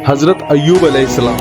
हजरत अय्यूब अलैहिस्सलाम।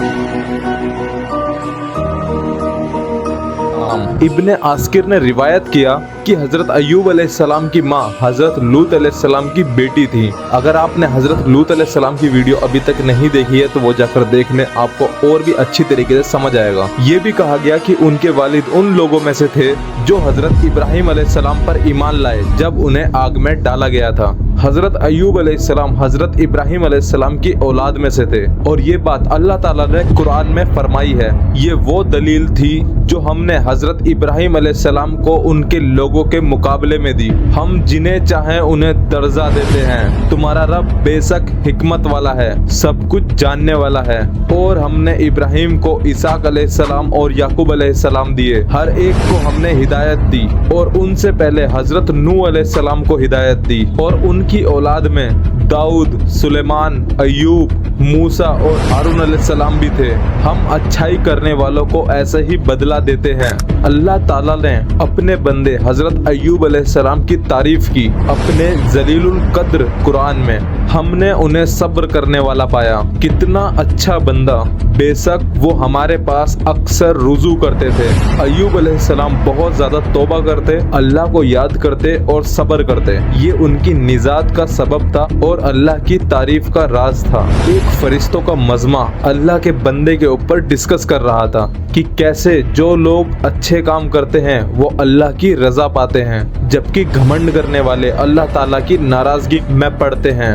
इब्ने आस्किर ने रिवायत किया कि हजरत अय्यूब अलैहिस्सलाम की माँ हजरत लूत अलैहिस्सलाम की बेटी थी। अगर आपने हजरत लूत अलैहिस्सलाम की वीडियो अभी तक नहीं देखी है तो वो जाकर देख लें, आपको और भी अच्छी तरीके से समझ आएगा। ये भी कहा गया कि उनके वालिद उन लोगों में से थे जो हजरत इब्राहिम अलैहिस्सलाम पर ईमान लाए जब उन्हें आग में डाला गया था। हजरत अय्यूब अलैहिस्सलाम हजरत इब्राहिम अलैहिस्सलाम की औलाद में से थे और ये बात अल्लाह ताला ने कुरान में फरमाई है। ये वो दलील थी जो हमने हजरत इब्राहिम अलैहिस्सलाम को उनके लोगों के मुकाबले में दी। हम जिन्हें चाहें उन्हें दर्जा देते हैं। तुम्हारा रब बेशक हिकमत वाला है, सब कुछ जानने वाला है। और हमने इब्राहिम को इसाक अलैहिस्सलाम और याकूब अलैहिस्सलाम दिए, हर एक को हमने हिदायत दी। और उनसे पहले हजरत नूह अलैहिस्सलाम को हिदायत दी। और उनकी औलाद में दाऊद, सुलेमान, अय्यूब, मूसा और हारून अलैहिस्सलाम भी थे। हम अच्छाई करने वालों को ऐसे ही बदला देते हैं। अल्लाह ताला ने अपने बंदे हजरत अय्यूब अलैहिस्सलाम की तारीफ की अपने जलीलुल कद्र कुरान में। हमने उन्हें सब्र करने वाला पाया, कितना अच्छा बंदा। बेशक वो हमारे पास अक्सर रुजू करते थे। अय्यूब अलैहिस्सलाम बहुत ज्यादा तौबा करते, अल्लाह को याद करते और सब्र करते। ये उनकी निजात का सबब था और अल्लाह की तारीफ का राज था। एक फरिश्तों का मजमा अल्लाह के बंदे के ऊपर डिस्कस कर रहा था कि कैसे जो लोग अच्छे काम करते हैं वो अल्लाह की रजा पाते हैं, जबकि घमंड करने वाले अल्लाह ताला की नाराजगी में पड़ते हैं।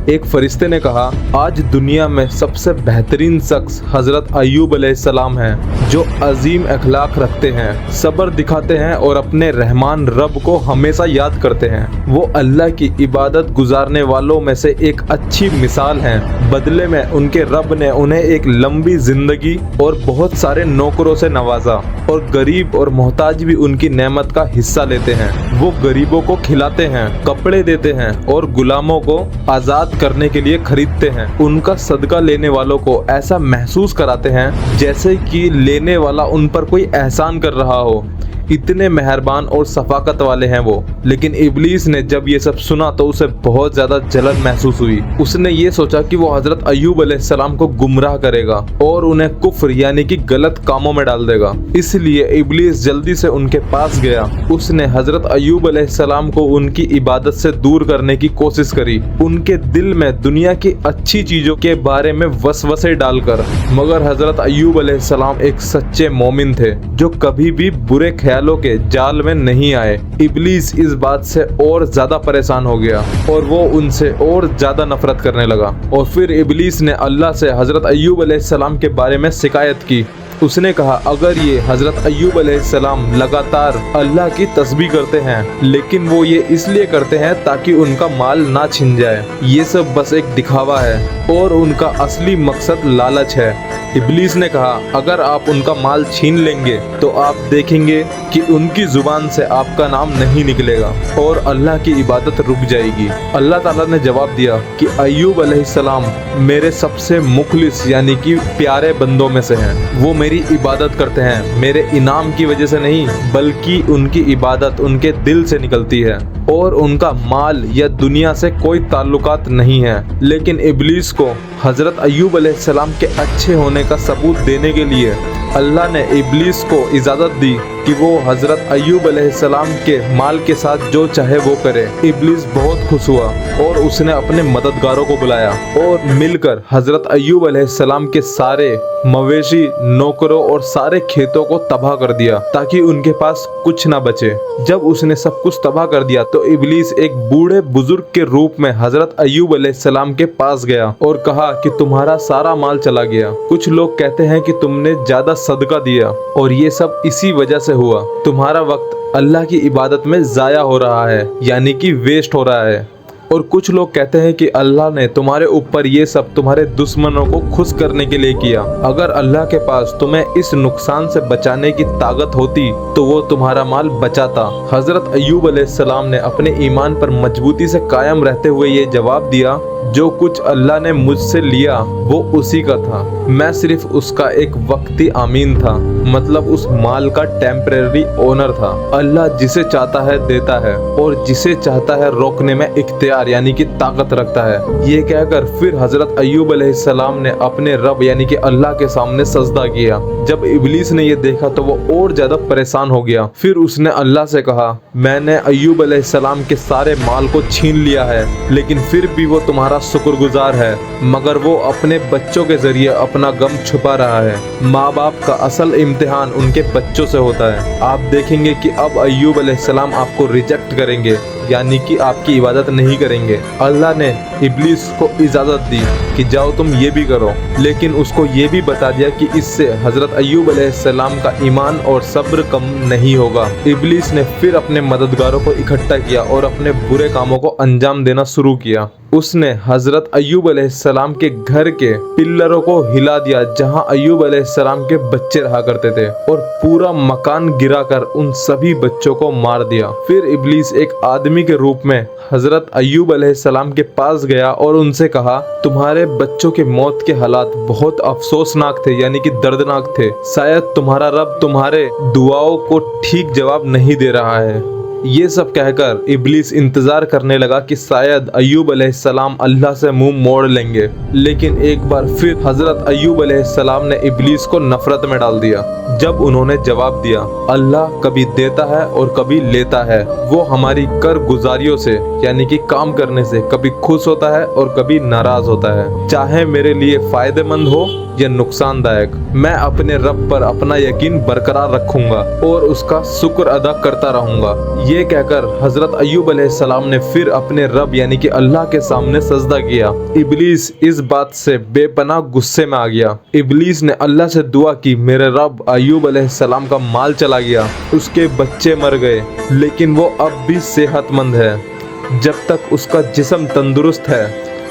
एक फरिश्ते ने कहा, आज दुनिया में सबसे बेहतरीन शख्स हजरत अय्यूब अलैहिस्सलाम हैं, जो अजीम अखलाक रखते हैं, सब्र दिखाते हैं और अपने रहमान रब को हमेशा याद करते हैं। वो अल्लाह की इबादत गुजारने वालों में से एक अच्छी मिसाल हैं। बदले में उनके रब ने उन्हें एक लंबी जिंदगी और बहुत सारे नौकरों से नवाजा और गरीब और मोहताज भी उनकी नेमत का हिस्सा लेते हैं। वो गरीबों को खिलाते हैं, कपड़े देते हैं और गुलामों को आजाद करने के लिए खरीदते हैं। उनका सदका लेने वालों को ऐसा महसूस कराते हैं जैसे कि लेने वाला उन पर कोई एहसान कर रहा हो। इतने मेहरबान और सफाकत वाले हैं वो। लेकिन इब्लीस ने जब ये सब सुना तो उसे बहुत ज्यादा जलन महसूस हुई। उसने ये सोचा कि वो हजरत अय्यूब अलैहिस्सलाम को गुमराह करेगा और उन्हें कुफ्र यानी कि गलत कामों में डाल देगा। इसलिए इब्लीस जल्दी से उनके पास गया। उसने हजरत अय्यूब अलैहिस्सलाम को उनकी इबादत से दूर करने की कोशिश करी, उनके दिल में दुनिया की अच्छी चीजों के बारे में वसवसे डालकर। मगर हजरत अय्यूब अलैहिस्सलाम एक सच्चे मोमिन थे जो कभी भी बुरे ख्यालों के जाल में नहीं आए। इब्लीस इस बात से और ज्यादा परेशान हो गया और वो उनसे और ज्यादा नफरत करने लगा। और फिर इब्लीस ने अल्लाह से हजरत अय्यूब अलैहिस्सलाम के बारे में शिकायत की। उसने कहा, अगर ये हजरत अय्यूब अलैहिस्सलाम लगातार अल्लाह की तस्बीह करते हैं, लेकिन वो ये इसलिए करते हैं ताकि उनका माल ना छिन जाए, ये सब बस एक दिखावा है और उनका असली मकसद लालच है। इब्लीस ने कहा, अगर आप उनका माल छीन लेंगे तो आप देखेंगे कि उनकी जुबान से आपका नाम नहीं निकलेगा और अल्लाह की इबादत रुक जाएगी। अल्लाह ताला ने जवाब दिया कि अय्यूब अलैहिस्सलाम मेरे सबसे मुखलिस यानी कि प्यारे बंदों में से हैं। वो मेरी इबादत करते हैं, मेरे इनाम की वजह से नहीं बल्कि उनकी इबादत उनके दिल से निकलती है और उनका माल या दुनिया से कोई ताल्लुकात नहीं है। लेकिन इब्लीस को हजरत अय्यूब अलैहिस्सलाम के अच्छे होने का सबूत देने के लिए अल्लाह ने इब्लीस को इजाज़त दी कि वो हजरत अय्यूब अलैहिस्सलाम के माल के साथ जो चाहे वो करे। इब्लीस बहुत खुश हुआ और उसने अपने मददगारों को बुलाया और मिलकर हजरत अय्यूब अलैहिस्सलाम के सारे मवेशी, नौकरों और सारे खेतों को तबाह कर दिया ताकि उनके पास कुछ ना बचे। जब उसने सब कुछ तबाह कर दिया तो इब्लीस एक बूढ़े बुजुर्ग के रूप में हजरत अय्यूब अलैहिस्सलाम के पास गया और कहा कि तुम्हारा सारा माल चला गया। कुछ लोग कहते हैं कि तुमने ज्यादा सदका दिया और ये सब इसी वजह से हुआ। तुम्हारा वक्त अल्लाह की इबादत में जाया हो रहा है यानी कि वेस्ट हो रहा है। और कुछ लोग कहते हैं कि अल्लाह ने तुम्हारे ऊपर ये सब तुम्हारे दुश्मनों को खुश करने के लिए किया। अगर अल्लाह के पास तुम्हें इस नुकसान से बचाने की ताकत होती तो वो तुम्हारा माल बचाता। हजरत अय्यूब अलैहिस्सलाम ने अपने ईमान पर मजबूती से कायम रहते हुए ये जवाब दिया, जो कुछ अल्लाह ने मुझसे लिया वो उसी का था, मैं सिर्फ उसका एक वक्ती आमीन था, मतलब उस माल का टेम्परेरी ओनर था। अल्लाह जिसे चाहता है देता है और जिसे चाहता है रोकने में इख्तियार यानी कि ताकत रखता है। ये कहकर फिर हजरत अय्यूब अलैहिस्सलाम ने अपने रब यानी कि अल्लाह के सामने सजदा किया। जब इब्लीस ने ये देखा तो वो और ज्यादा परेशान हो गया। फिर उसने अल्लाह से कहा, मैंने अय्यूब अलैहिस्सलाम के सारे माल को छीन लिया है, लेकिन फिर भी वो तुम्हारा शुक्रगुजार है, मगर वो अपने बच्चों के जरिए अपना गम छुपा रहा है। माँ बाप का असल इम्तिहान उनके बच्चों से होता है। आप देखेंगे कि अब अय्यूब अलैहिस्सलाम आपको रिजेक्ट करेंगे, यानी कि आपकी इबादत नहीं करेंगे। अल्लाह ने इब्लीस को इजाज़त दी कि जाओ तुम ये भी करो, लेकिन उसको ये भी बता दिया कि इससे हजरत अय्यूब अलैहिस्सलाम का ईमान और सब्र कम नहीं होगा। इब्लीस ने फिर अपने मददगारों को इकट्ठा किया और अपने बुरे कामों को अंजाम देना शुरू किया। उसने हजरत अय्यूब अलैहिस्सलाम के घर के पिल्लरों को हिला दिया जहां अय्यूब अलैहिस्सलाम के बच्चे रहा करते थे, और पूरा मकान गिराकर उन सभी बच्चों को मार दिया। फिर इब्लीस एक आदमी के रूप में हजरत अय्यूब अलैहिस्सलाम के पास गया और उनसे कहा, तुम्हारे बच्चों के मौत के हालात बहुत अफसोसनाक थे यानी कि दर्दनाक थे। शायद तुम्हारा रब तुम्हारे दुआओं को ठीक जवाब नहीं दे रहा है। ये सब कहकर इब्लीस इंतजार करने लगा कि शायद अय्यूब अलैहिस्सलाम अल्लाह से मुंह मोड़ लेंगे, लेकिन एक बार फिर हजरत अय्यूब अलैहिस्सलाम ने इब्लीस को नफरत में डाल दिया जब उन्होंने जवाब दिया, अल्लाह कभी देता है और कभी लेता है। वो हमारी कर गुजारियों से यानी कि काम करने से कभी खुश होता है और कभी नाराज होता है, चाहे मेरे लिए फायदेमंद हो या नुकसानदायक। मैं अपने रब पर अपना यकीन बरकरार रखूंगा और उसका शुक्र अदा करता रहूंगा। ये कहकर हजरत अय्यूब अलैहिस्सलाम ने फिर अपने रब यानी कि अल्लाह के सामने सजदा किया। इब्लीस इस बात से बेपनाह गुस्से में आ गया। इब्लीस ने अल्लाह से दुआ की, मेरे रब अय्यूब अलैहिस्सलाम का माल चला गया, उसके बच्चे मर गए, लेकिन वो अब भी सेहतमंद है। जब तक उसका जिस्म तंदुरुस्त है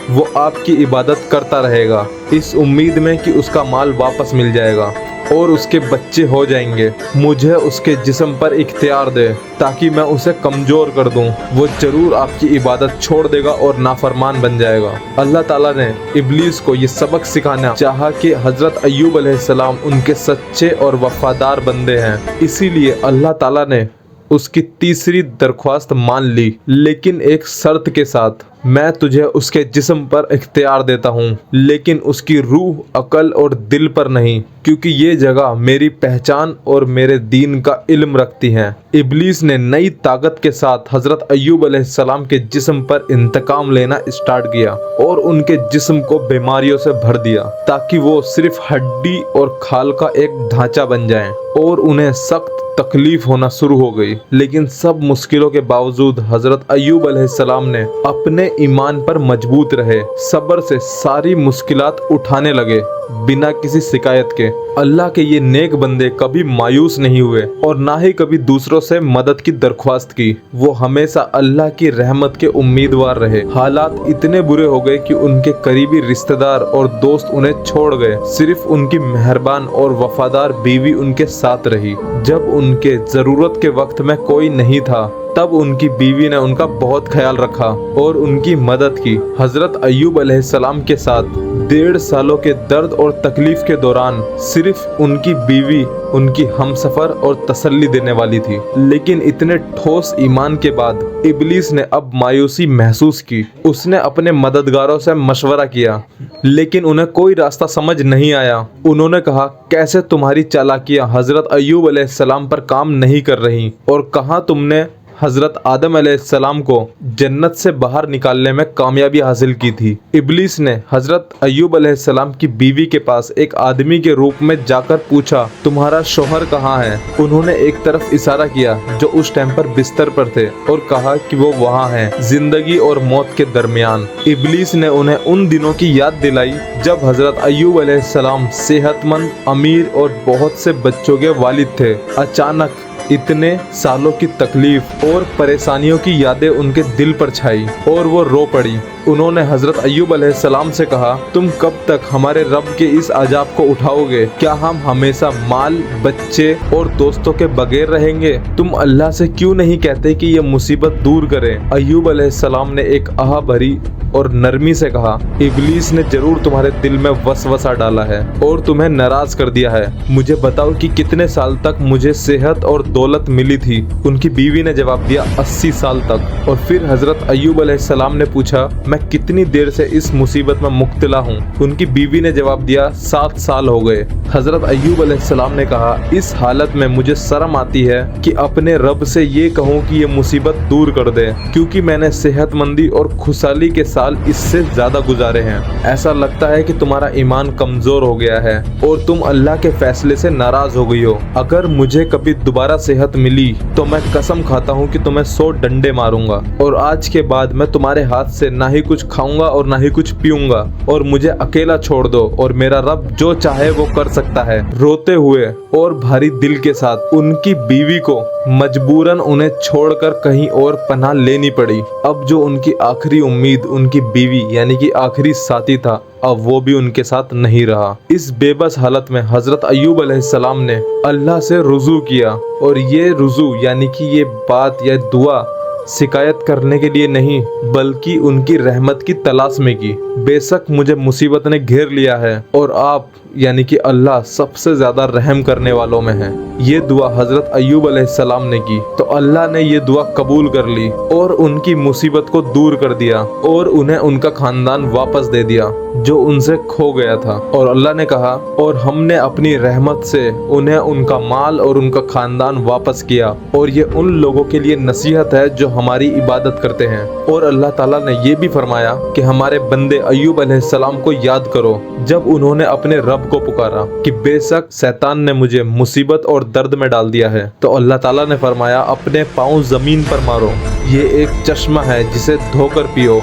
वो आपकी इबादत करता रहेगा, इस उम्मीद में कि उसका माल वापस मिल जाएगा और उसके बच्चे हो जाएंगे। मुझे उसके जिस्म पर इख्तियार दे ताकि मैं उसे कमज़ोर कर दूं। वो जरूर आपकी इबादत छोड़ देगा और नाफरमान बन जाएगा। अल्लाह ताला ने इब्लीस को ये सबक सिखाना चाहा कि हजरत अय्यूब अलैहिस्सलाम उनके सच्चे और वफादार बंदे हैं, इसीलिए अल्लाह ताला ने उसकी तीसरी दरख्वास्त मान ली, लेकिन एक शर्त के साथ, मैं तुझे उसके जिस्म पर इख्तियार देता हूँ लेकिन उसकी रूह, अकल और दिल पर नहीं, क्योंकि ये जगह मेरी पहचान और मेरे दीन का इल्म रखती हैं। इब्लीस ने नई ताकत के साथ हजरत अय्यूब अलैहिस्सलाम के जिस्म पर इंतकाम लेना स्टार्ट किया और उनके जिस्म को बीमारियों से भर दिया ताकि वो सिर्फ हड्डी और खाल का एक ढांचा बन जाएं, और उन्हें सख्त तकलीफ होना शुरू हो गई। लेकिन सब मुश्किलों के बावजूद हजरत अय्यूब अलैहिस्सलाम ने अपने ईमान पर मजबूत रहे, सब्र से सारी मुश्किलात उठाने लगे बिना किसी शिकायत के। अल्लाह के ये नेक बंदे कभी मायूस नहीं हुए और ना ही कभी दूसरों से मदद की दरख्वास्त की। वो हमेशा अल्लाह की रहमत के उम्मीदवार रहे। हालात इतने बुरे हो गए कि उनके करीबी रिश्तेदार और दोस्त उन्हें छोड़ गए, सिर्फ उनकी मेहरबान और वफादार बीवी उनके साथ रही। जब उनके जरूरत के वक्त में कोई नहीं था तब उनकी बीवी ने उनका बहुत ख्याल रखा और उनकी मदद की। हजरत अय्यूब अलैहिस्सलाम के साथ 1.5 सालों के दर्द और तकलीफ के दौरान सिर्फ उनकी बीवी उनकी हमसफर और तसल्ली देने वाली थी। लेकिन इतने ठोस ईमान के बाद इब्लीस ने अब मायूसी महसूस की। उसने अपने मददगारों से मशवरा किया लेकिन उन्हें कोई रास्ता समझ नहीं आया। उन्होंने कहा, कैसे तुम्हारी चालाकियां हजरत अय्यूब अलैहिस्सलाम पर काम नहीं कर रही, और कहाँ तुमने हजरत आदम अलैहिस्सलाम को जन्नत से बाहर निकालने में कामयाबी हासिल की थी। इब्लीस ने हजरत अय्यूब अलैहिस्सलाम की बीवी के पास एक आदमी के रूप में जाकर पूछा, तुम्हारा शौहर कहाँ है? उन्होंने एक तरफ इशारा किया जो उस टाइम पर बिस्तर पर थे और कहा कि वो वहाँ हैं, जिंदगी और मौत के दरमियान। इब्लीस ने उन्हें उन दिनों की याद दिलाई जब हजरत अय्यूब अलैहिस्सलाम सेहतमंद, अमीर और बहुत से बच्चों के वालिद थे। अचानक इतने सालों की तकलीफ और परेशानियों की यादें उनके दिल पर छाई और वो रो पड़ी। उन्होंने हजरत अय्यूब अलैहिस्सलाम से कहा, तुम कब तक हमारे रब के इस अजाब को उठाओगे? क्या हम हमेशा माल, बच्चे और दोस्तों के बगैर रहेंगे? तुम अल्लाह से क्यों नहीं कहते कि ये मुसीबत दूर करे? अय्यूब अलैहिस्सलाम ने एक आह भरी और नरमी से कहा, इब्लीस ने जरूर तुम्हारे दिल में वसवसा डाला है और तुम्हें नाराज कर दिया है। मुझे बताओ कि कितने साल तक मुझे सेहत और दौलत मिली थी? उनकी बीवी ने जवाब दिया, 80 साल तक। और फिर हजरत अय्यूब अलैहिस्सलाम ने पूछा, मैं कितनी देर से इस मुसीबत में मुब्तला हूँ? उनकी बीवी ने जवाब दिया, 7 साल हो गए। हजरत अय्यूब अलैहिस्सलाम ने कहा, इस हालत में मुझे शर्म आती है कि अपने रब से ये कहूँ कि ये मुसीबत दूर कर दे, क्योंकि मैंने सेहतमंदी और खुशहाली के साल इससे ज्यादा गुजारे हैं। ऐसा लगता है कि तुम्हारा ईमान कमजोर हो गया है और तुम अल्लाह के फैसले से नाराज हो गई हो। अगर मुझे कभी दोबारा सेहत मिली तो मैं कसम खाता हूँ कि तुम्हें 100 डंडे मारूंगा और आज के बाद मैं तुम्हारे हाथ से ना ही कुछ खाऊंगा और ना ही कुछ पीऊंगा और मुझे अकेला छोड़ दो और मेरा रब जो चाहे वो कर सकता है। रोते हुए और भारी दिल के साथ उनकी बीवी को मजबूरन उन्हें छोड़कर कहीं और पनाह लेनी पड़ी। अब जो उनकी आखिरी उम्मीद उनकी बीवी यानी कि आखिरी साथी था, अब वो भी उनके साथ नहीं रहा। इस बेबस हालत में हजरत अय्यूब अलैहिस्सलाम ने अल्लाह से रुजू किया और ये रुजू यानी कि ये बात या दुआ शिकायत करने के लिए नहीं बल्कि उनकी रहमत की तलाश में की। बेशक मुझे मुसीबत ने घेर लिया है और आप यानी कि अल्लाह सबसे ज्यादा रहम करने वालों में है। ये दुआ हजरत अय्यूब अलैहिस्सलाम ने की तो अल्लाह ने ये दुआ कबूल कर ली और उनकी मुसीबत को दूर कर दिया और उन्हें उनका खानदान वापस दे दिया जो उनसे खो गया था। और अल्लाह ने कहा, और हमने अपनी रहमत से उन्हें उनका माल और उनका खानदान वापस किया और ये उन लोगों के लिए नसीहत है जो हमारी इबादत करते हैं। और अल्लाह ताला ने ये भी फरमाया कि हमारे बंदे अय्यूब अलैहिस्सलाम को याद करो जब उन्होंने अपने रब को पुकारा कि बेशक शैतान ने मुझे मुसीबत और दर्द में डाल दिया है। तो अल्लाह ताला ने फरमाया, अपने पाँव जमीन पर मारो, ये एक चश्मा है जिसे धोकर पियो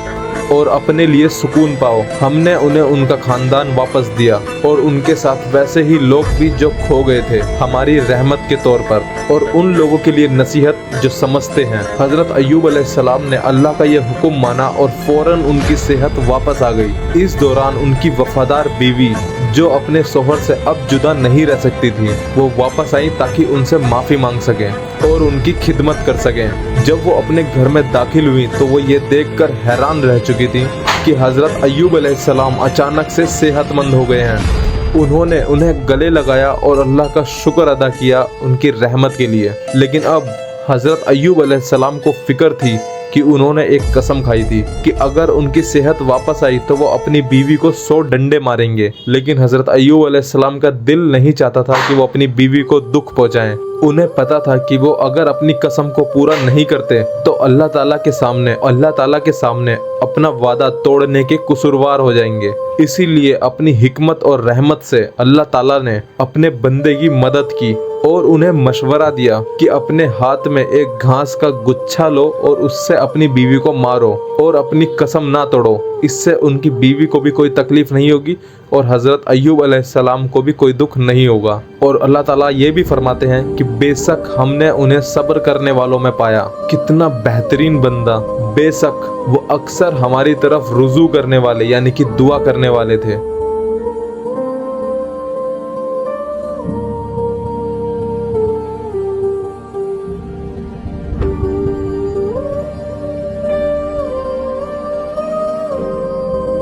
और अपने लिए सुकून पाओ। हमने उन्हें उनका खानदान वापस दिया और उनके साथ वैसे ही लोग भी जो खो गए थे हमारी रहमत के तौर पर और उन लोगों के लिए नसीहत जो समझते हैं। हजरत अय्यूब अलैहिस्सलाम ने अल्लाह का ये हुक्म माना और फौरन उनकी सेहत वापस आ गई। इस दौरान उनकी वफादार बीवी जो अपने शोहर से अब जुदा नहीं रह सकती थी वो वापस आई ताकि उनसे माफी मांग सकें और उनकी खिदमत कर सकें। जब वो अपने घर में दाखिल हुई तो वो ये देखकर हैरान रह चुकी थी कि हजरत अय्यूब अलैहिस्सलाम अचानक से सेहतमंद हो गए हैं। उन्होंने उन्हें गले लगाया और अल्लाह का शुक्र अदा किया उनकी रहमत के लिए। लेकिन अब हजरत अय्यूब अलैहिस्सलाम को फिक्र थी कि उन्होंने एक कसम खाई थी कि अगर उनकी सेहत वापस आई तो वो अपनी बीवी को 100 डंडे मारेंगे। लेकिन हजरत अय्यूब अलैहिस्सलाम का दिल नहीं चाहता था कि वो अपनी बीवी को दुख पहुंचाएं। उन्हें पता था कि वो अगर अपनी कसम को पूरा नहीं करते तो अल्लाह ताला के सामने अपना वादा तोड़ने के कसूरवार हो जाएंगे। इसीलिए अपनी हिकमत और रहमत से अल्लाह ताला ने अपने बंदे की मदद की और उन्हें मशवरा दिया कि अपने हाथ में एक घास का गुच्छा लो और उससे अपनी बीवी को मारो और अपनी कसम ना तोड़ो। इससे उनकी बीवी को भी कोई तकलीफ नहीं होगी और हजरत अय्यूब अलैहिस्सलाम को भी कोई दुख नहीं होगा। और अल्लाह ताला ये भी फरमाते हैं कि बेशक हमने उन्हें सब्र करने वालों में पाया। कितना बेहतरीन बंदा, बेशक वो अक्सर हमारी तरफ रुजू करने वाले यानी कि दुआ करने वाले थे।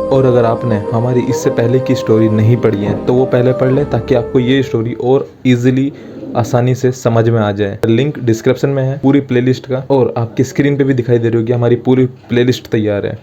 और अगर आपने हमारी इससे पहले की स्टोरी नहीं पढ़ी है तो वो पहले पढ़ लें ताकि आपको ये स्टोरी और इजीली आसानी से समझ में आ जाए। लिंक डिस्क्रिप्शन में है पूरी प्लेलिस्ट का और आपकी स्क्रीन पे भी दिखाई दे रही होगी, हमारी पूरी प्लेलिस्ट तैयार है।